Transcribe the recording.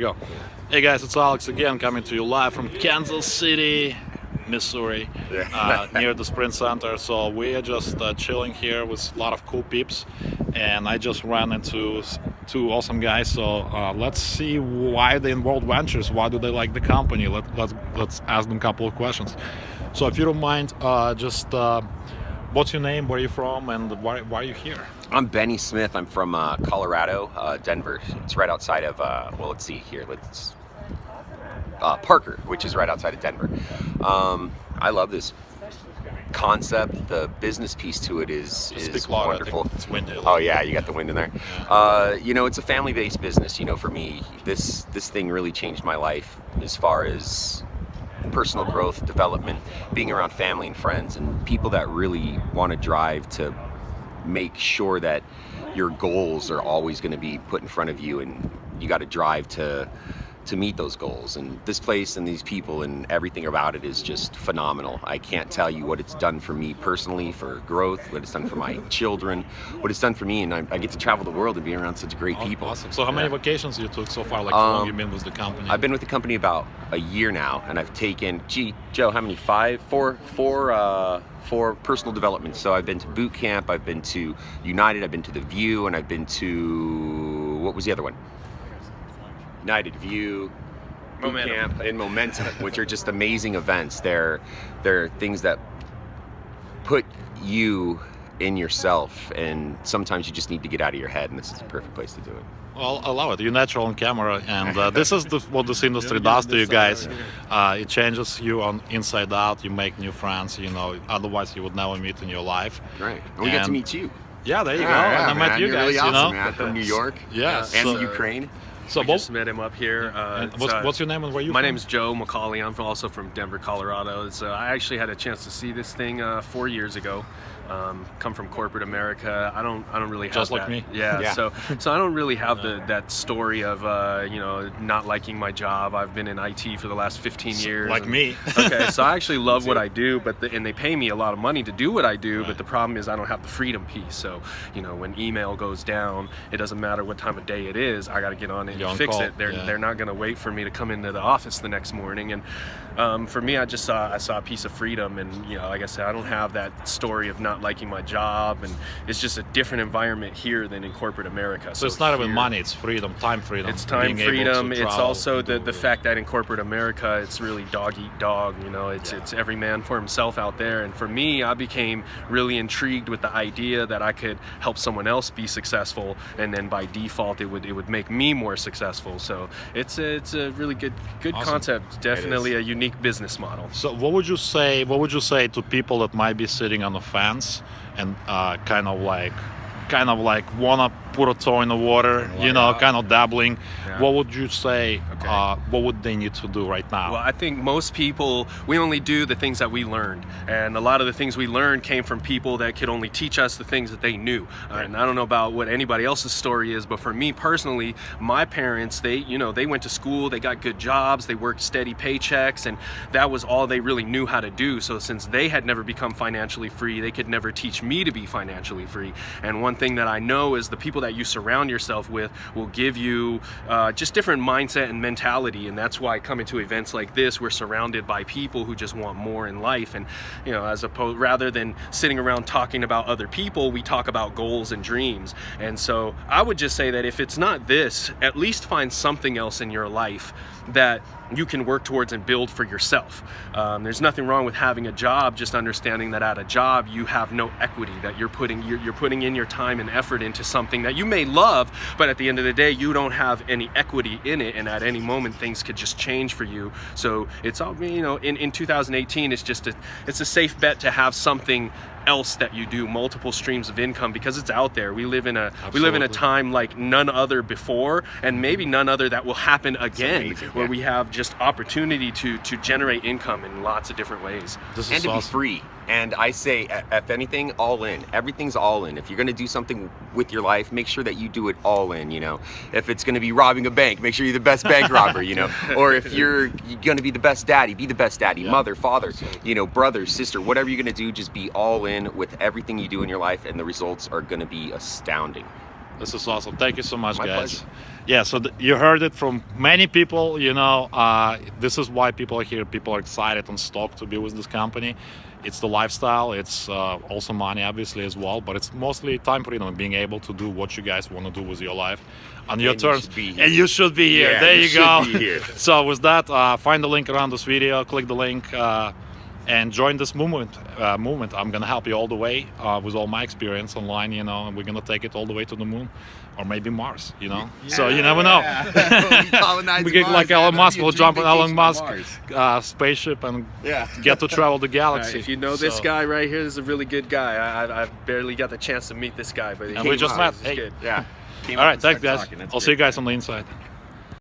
Go. Hey guys, it's Alex again, coming to you live from Kansas City, Missouri, near the Sprint Center. So we are just chilling here with a lot of cool peeps, and I just ran into two awesome guys. So let's see why they in World Ventures. Why do they like the company? Let's ask them a couple of questions. So if you don't mind, what's your name? Where are you from? And why are you here? I'm Benny Smith. I'm from Colorado, Denver. It's right outside of, Parker, which is right outside of Denver. I love this concept. The business piece to it is wonderful. It's windy. Oh yeah, you got the wind in there. It's a family-based business. For me, this thing really changed my life as far as personal growth, development, being around family and friends and people that really want to drive to make sure that your goals are always going to be put in front of you, and you got to drive to meet those goals. And this place and these people and everything about it is just phenomenal. I can't tell you what it's done for me personally, for growth, what it's done for my children, what it's done for me, and I get to travel the world and be around such great people. Awesome. So how many vacations you took so far? Like how long you been with the company? I've been with the company about a year now, and I've taken, Joe, how many? Four personal development. So I've been to boot camp, I've been to United, I've been to the View, and I've been to, what was the other one? United, View, boot camp, and Momentum, which are just amazing events. They're things that put you in yourself, and sometimes you just need to get out of your head, and this is a perfect place to do it. Well, I love it. You're natural on camera, and this is what this industry does to you guys. It changes you on inside out. You make new friends, otherwise you would never meet in your life. Right. And we got to meet you. Yeah, there you go. Yeah, and I met you You're guys, really awesome, man. From New York. Yeah. And Ukraine. So we just met him up here. What's your name and where you from? My name is Joe McCauley. I'm also from Denver, Colorado. I actually had a chance to see this thing 4 years ago. Come from corporate America. I don't really have just that. Like me. Yeah. So I don't really have that story of not liking my job. I've been in IT for the last 15 years. Like me. Okay. So I actually love what I do, and they pay me a lot of money to do what I do. Right. But the problem is I don't have the freedom piece. So when email goes down, it doesn't matter what time of day it is. I got to get on it and fix it. They're not going to wait for me to come into the office the next morning. And for me, I saw a piece of freedom, and like I said, I don't have that story of not liking my job, and it's just a different environment here than in corporate America. So it's not even money, it's freedom, time freedom. It's time freedom. It's also the fact that in corporate America, it's really dog eat dog. It's every man for himself out there. And for me, I became really intrigued with the idea that I could help someone else be successful, and then by default, it would make me more successful. So it's a really good awesome concept. Definitely a unique business model. So what would you say to people that might be sitting on the fence and kind of like wanna put a toe in the water, kind of dabbling? Yeah. What would you say? Okay. What would they need to do right now? Well, I think most people, we only do the things that we learned, and a lot of the things we learned came from people that could only teach us the things that they knew. Right. And I don't know about what anybody else's story is, but for me personally, my parents, they went to school, they got good jobs, they worked steady paychecks, and that was all they really knew how to do. So since they had never become financially free, they could never teach me to be financially free. And one thing that I know is the people that you surround yourself with will give you just different mindset and mentality, and that's why coming to events like this, we're surrounded by people who just want more in life. And rather than sitting around talking about other people, we talk about goals and dreams. And so I would just say that if it's not this, at least find something else in your life that you can work towards and build for yourself. There's nothing wrong with having a job, just understanding that at a job you have no equity, that you're putting in your time and effort into something that you may love, but at the end of the day you don't have any equity in it, and at any moment things could just change for you. So it's all, in 2018, it's a safe bet to have something else that you do, multiple streams of income, because it's out there. We live in a time like none other before, and maybe none other that will happen again, where we have just opportunity to generate income in lots of different ways. And to be free. And I say, if anything, all in. Everything's all in. If you're going to do something with your life, make sure that you do it all in, If it's going to be robbing a bank, make sure you're the best bank robber, Or if you're going to be the best daddy, be the best daddy, mother, father, brother, sister, whatever you're going to do, just be all in with everything you do in your life, and the results are going to be astounding. This is awesome. Thank you so much, My guys. pleasure. Yeah, so you heard it from many people. This is why people are here. People are excited and stoked to be with this company. It's the lifestyle. It's also money, obviously, as well. But it's mostly time freedom and being able to do what you guys want to do with your life on your And you terms. should be here. And you should be here. Yeah, There you you go. should be here. So with that, find the link around this video. Click the link. And join this movement. I'm gonna help you all the way with all my experience online, and we're gonna take it all the way to the moon, or maybe Mars, So you never know. We get like Elon Musk. We'll jump on Elon Musk spaceship and get to travel the galaxy. If you know this guy right here, this is a really good guy. I've barely got the chance to meet this guy, but And we just met. He's Hey. good. Yeah. All right, thanks guys. I'll see you guys on the inside.